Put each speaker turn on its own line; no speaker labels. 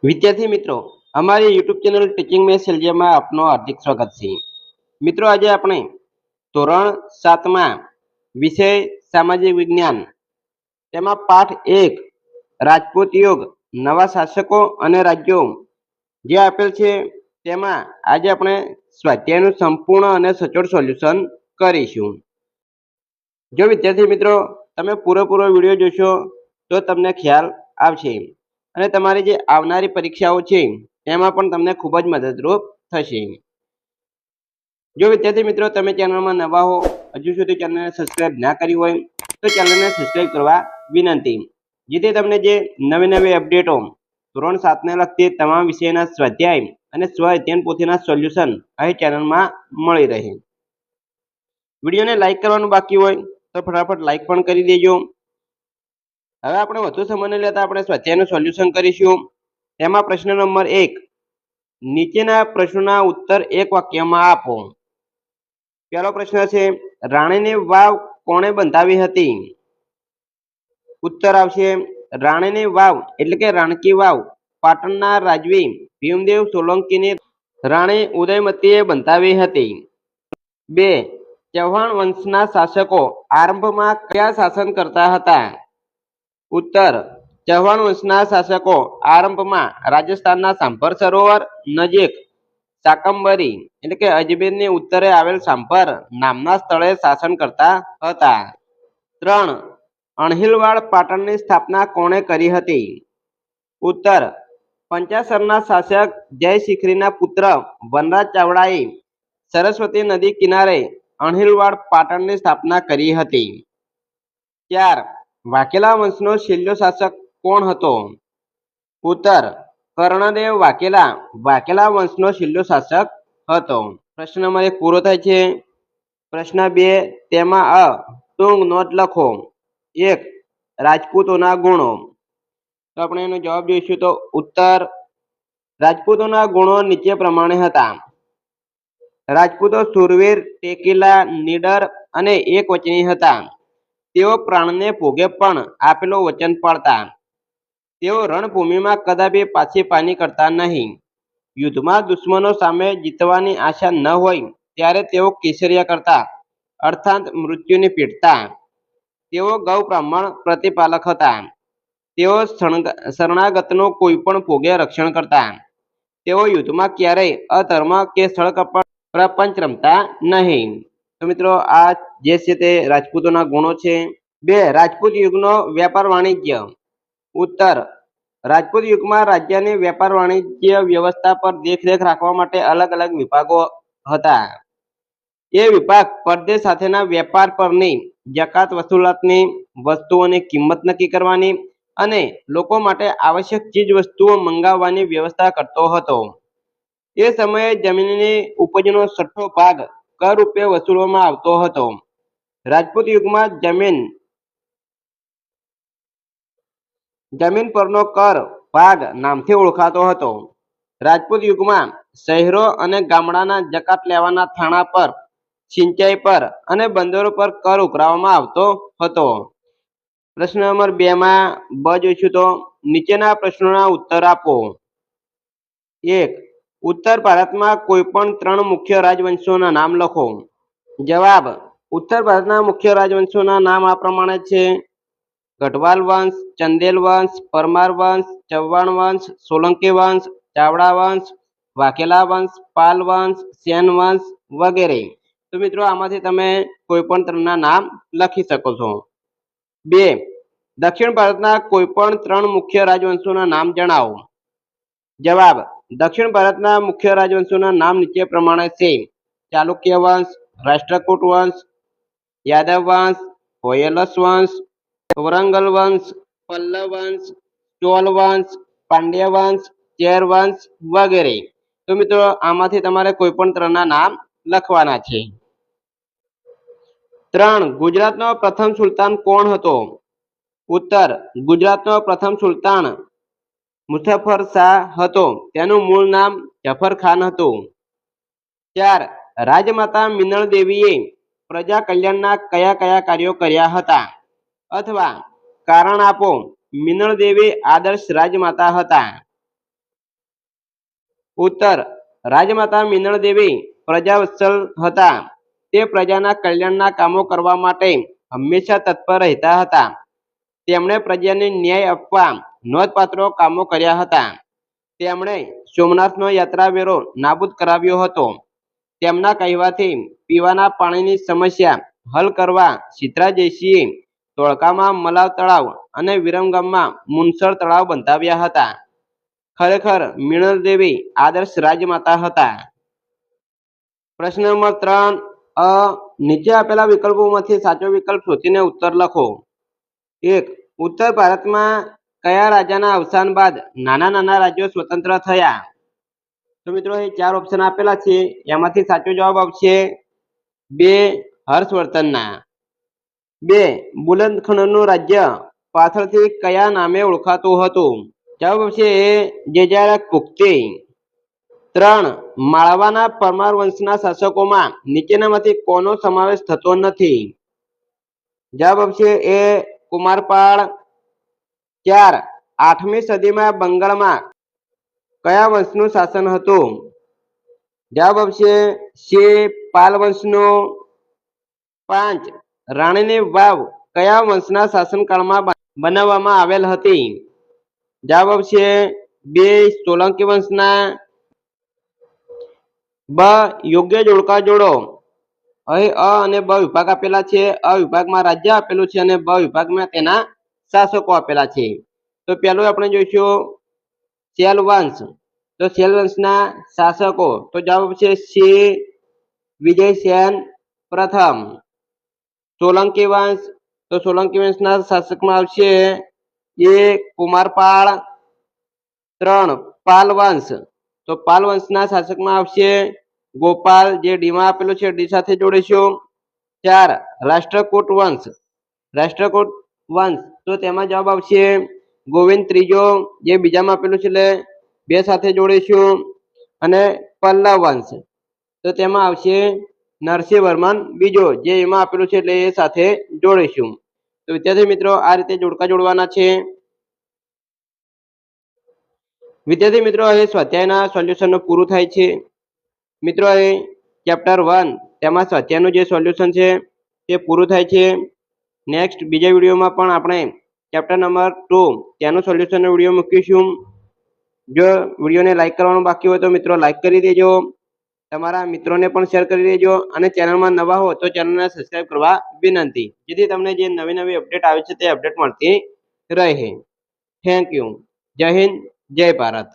વિદ્યાર્થી મિત્રો, અમારી યુટ્યુબ ચેનલ ટીચિંગ મેં સેલ્જિયામાં આપનું હાર્દિક સ્વાગત છે. મિત્રો, આજે આપણે ધોરણ 7માં વિષય સામાજિક વિજ્ઞાન તેમાં પાઠ 1 રાજપૂત યુગ નવા શાસકો અને રાજ્યો જે આપેલ છે તેમાં આજે આપણે સ્વાધ્યાયનું સંપૂર્ણ અને સચોટ સોલ્યુશન કરીશું. જો વિદ્યાર્થી મિત્રો તમે પૂરેપૂરો વિડીયો જોશો તો તમને ખ્યાલ આવશે અને તમારી જે આવનારી પરીક્ષાઓ છે એમાં પણ તમને ખૂબ જ મદદરૂપ થશે. જો વિદ્યાર્થી મિત્રો તમે ચેનલમાં નવા હો, હજુ સુધી ચેનલને સબસ્ક્રાઇબ ના કરી હોય તો ચેનલને સબસ્ક્રાઇબ કરવા વિનંતી, જેથી તમને જે નવી નવી અપડેટો ધોરણ 7ને લગતી તમામ વિષયના સ્વાધ્યાય અને સ્વ અધ્યયન પોથીના સોલ્યુશન અહીં ચેનલમાં મળી રહે. વિડીયોને લાઈક કરવાનું બાકી હોય તો ફટાફટ લાઈક પણ કરી દેજો. હવે આપણે વધુ સમય ન લેતા આપણે સ્વાધ્યાયનું સોલ્યુશન કરીશું. તેમાં પ્રશ્ન નંબર 1, નીચેના પ્રશ્નોના ઉત્તર એક વાક્યમાં આપો. પહેલો પ્રશ્ન છે, રાણીની વાવ કોણે બંધાવી હતી? ઉત્તર આવશે રાણીની વાવ એટલે કે રાણકી વાવ પાટણના રાજવી ભીમદેવ સોલંકીની રાણી ઉદયમતીએ બંધાવી હતી. 2, ચૌહાણ વંશના શાસકો આરંભમાં કયા શાસન કરતા હતા? ઉત્તર ચૌહાણ વંશના શાસકો આરંભમાં રાજસ્થાનના સાંભર સરોવર નજીક શાકંભરી એટલે કે અજમેરની ઉત્તરે આવેલ સાંભર નામના સ્થળે શાસન કરતા હતા. 3, અણહિલવાડ પાટણની સ્થાપના કોણે કરી હતી? ઉત્તર પંચાસરના શાસક જયશિખરીના પુત્ર વનરાજ ચાવડાએ સરસ્વતી નદી કિનારે અણહિલવાડ પાટણની સ્થાપના કરી હતી. 4, વાઘેલા વંશનો છેલ્લો શાસક કોણ હતો? ઉત્તર કર્ણદેવ વાઘેલા વાઘેલા વંશનો છેલ્લો શાસક હતો. પ્રશ્ન નંબર 1 પૂરો થાય છે. પ્રશ્ન 2, તેમાં ટૂંક નોટ લખો. 1, રાજપૂતોના ગુણો. તો આપણે એનો જવાબ જોઈશું તો ઉત્તર રાજપૂતોના ગુણો નીચે પ્રમાણે હતા. રાજપૂતો સુરવીર, ટેકીલા, નીડર અને એકવચની હતા. તેઓ પ્રાણને ભોગે પણ આપેલો વચન પાળતા. તેઓ રણભૂમિમાં કદાપી પાછી પાની કરતા નહીં. યુદ્ધમાં દુશ્મનો સામે જીતવાની આશા ન હોય ત્યારે તેઓ કેસરિયા કરતા અર્થાત મૃત્યુને પીડતા. તેઓ ગૌ બ્રાહ્મણ પ્રતિપાલક હતા. તેઓ શરણાગતનો કોઈ પણ ભોગે રક્ષણ કરતા. તેઓ યુદ્ધમાં ક્યારેય અધર્મ કે સ્થળકપટ પ્રપંચ રમતા નહીં. તો મિત્રો આ જે છે તે રાજપૂતોના ગુણો છે. 2, રાજપૂત યુગનો વેપાર વાણિજ્ય. ઉત્તર રાજપૂત યુગમાં રાજ્યની વેપાર વાણિજ્ય વ્યવસ્થા પર દેખરેખ રાખવા માટે અલગ અલગ વિભાગો હતા. એ વિભાગ પરદેશ સાથેના વેપાર પરની જકાત વસૂલાતની, વસ્તુઓની કિંમત નક્કી કરવાની અને લોકો માટે આવશ્યક ચીજ વસ્તુઓ મંગાવવાની વ્યવસ્થા કરતો હતો. એ સમયે જમીનની ઉપજનો 6ઠ્ઠો ભાગ કર રૂપે વસૂલવામાં આવતો હતો. રાજપૂત યુગમાં જમીન પરનો કર ભાગ નામથી ઓળખાતો હતો. રાજપૂત યુગમાં શહેરો અને ગામડાના જકાત લેવાના થાણા પર, સિંચાઈ પર અને બંદરો પર કર ઉઘરાવવામાં આવતો હતો. પ્રશ્ન નંબર 2માં બ જોઈશું તો નીચેના પ્રશ્નોના ઉત્તર આપો. 1, ઉત્તર ભારતમાં કોઈ પણ 3 મુખ્ય રાજવંશોના નામ લખો. જવાબ, ઉત્તર ભારતના મુખ્ય રાજવંશોના નામ આ પ્રમાણે છે: ગઢવાલ વંશ, ચંદેલ વંશ, પરમાર વંશ, ચૌહાણ વંશ, સોલંકી વંશ, ચાવડા વંશ, વાઘેલા વંશ, પાલ વંશ, સેન વંશ વગેરે. તો મિત્રો આમાંથી તમે કોઈ પણ 3ના નામ લખી શકો છો. 2, દક્ષિણ ભારતના કોઈ પણ 3 મુખ્ય રાજવંશોના નામ જણાવો. જવાબ, દક્ષિણ ભારતના મુખ્ય રાજવંશોના નામ નીચે પ્રમાણે છે: ચાલુક્ય વંશ, રાષ્ટ્રકૂટ વંશ, યાદવ વંશ, હોયલસ વંશ, વરંગલ વંશ, પલ્લવ વંશ, ચોલ વંશ, પાંડ્ય વંશ, ચેર વંશ વગેરે. તો મિત્રો આમાંથી તમારે કોઈ પણ 3ના નામ લખવાના છે. 3, ગુજરાતનો પ્રથમ સુલતાન કોણ હતો? ઉત્તર ગુજરાતનો પ્રથમ સુલતાન મુઝફ્ફર શાહ હતો. તેનું મૂળ નામ જફર ખાન હતું. 4, રાજમાતા મિનળ દેવીએ પ્રજા કલ્યાણના કયા કયા કાર્યો કર્યા હતા? અથવા કારણ આપો. મિનળ દેવી આદર્શ રાજમાતા હતા. उत्तर રાજમાતા મિનળ દેવી પ્રજાવત્સલ હતા. તે પ્રજાના કલ્યાણના કામો કરવા માટે હંમેશા તત્પર રહેતા હતા. તેમણે પ્રજાને ન્યાય આપવા નોંધપાત્ર કામો કર્યા હતા. તેમણે સોમનાથનો યાત્રા વેરો નાબૂદ કરાવ્યો હતો. તેમના કહેવાથી પીવાના પાણીની સમસ્યા હલ કરવા સિદ્ધરાજ જયસિંહે ધોળકામાં મલાવ તળાવ અને વિરમગામમાં મુનસર તળાવ બંધાવ્યા હતા. ખરેખર મિનળ દેવી આદર્શ રાજમાતા હતા. પ્રશ્ન નંબર 3 અ નીચે આપેલા વિકલ્પોમાંથી સાચો વિકલ્પ શોધીને ઉત્તર લખો. 1. ઉત્તર ભારતમાં કયા રાજાના અવસાન બાદ નાના નાના રાજ્યો સ્વતંત્ર થયા? તો મિત્રો એ 4 ઓપ્શન આપેલા છે, એમાંથી સાચો જવાબ આવશે 2 હર્ષવર્ધનના. 2. બુલંદખંડનું રાજ્ય પાછળથી કયા નામે ઓળખાતું હતું? જવાબ આવશે જેજારક પુખ્તી. 3. માળવાના પરમાર વંશના શાસકોમાં નીચેનામાંથી કોનો સમાવેશ થતો નથી? જવાબ આવશે એ કુમારપાળ. 4. 8મી સદીમાં બંગાળમાં કયા વંશનું શાસન હતું? જવાબ આવશે છે પાલ વંશનું. 5. રાણીની વાવ કયા વંશના શાસનકાળમાં બનાવવામાં આવેલ હતી? જવાબ આવશે 2 સોલંકી વંશના. બ યોગ્ય જોડકા જોડો. અહીં અ અને બ વિભાગ આપેલા છે. અ વિભાગમાં રાજ્ય આપેલું છે અને બ વિભાગમાં તેના શાસકો આપેલા છે. તો પહેલું આપણે જોઈશું સેલ વંશ. તો સેલ વંશના શાસકો, તો જવાબ આવશે સી વિજયસેન પ્રથમ. સોલંકી વંશ, તો સોલંકી વંશના શાસકમાં આવશે એ કુમારપાળ. 3. પાલ વંશ, તો પાલ વંશના શાસકમાં આવશે ગોપાલ, જે ડીમાં આપેલું છે ડી સાથે જોડીશું. 4. રાષ્ટ્રકૂટ વંશ. રાષ્ટ્રકૂટ વંશ, તો તેમાં જવાબ આવશે ગોવિંદ ત્રીજો, જે બીજામાં આપેલું છે એટલે 2 સાથે જોડીશું. અને પલ્લવ વંશ, તો તેમાં આવશે નરસિંહ વર્મન બીજો, જે એમાં આપેલું છે એટલે એ સાથે જોડીશું. તો વિદ્યાર્થી મિત્રો આ રીતે જોડકા જોડવાના છે. વિદ્યાર્થી મિત્રો અહીં સ્વાધ્યાયના સોલ્યુશન પૂરું થાય છે. મિત્રો અહીં ચેપ્ટર 1 તેમાં સ્વાધ્યાયનું જે સોલ્યુશન છે તે પૂરું થાય છે. નેક્સ્ટ બીજા વિડીયોમાં પણ આપણે ચેપ્ટર નંબર 2 તેનું સોલ્યુશનનો વિડીયો મૂકીશું. જો વિડીયોને લાઈક કરવાનું બાકી હોય તો મિત્રો લાઈક કરી દેજો, તમારા મિત્રોને પણ શેર કરી દેજો, અને ચેનલમાં નવા હો તો ચેનલને સબસ્ક્રાઇબ કરવા વિનંતી, જેથી તમને જે નવી નવી અપડેટ આવે છે તે અપડેટ મળતી રહે. Thank you. જય હિન્દ, જય ભારત.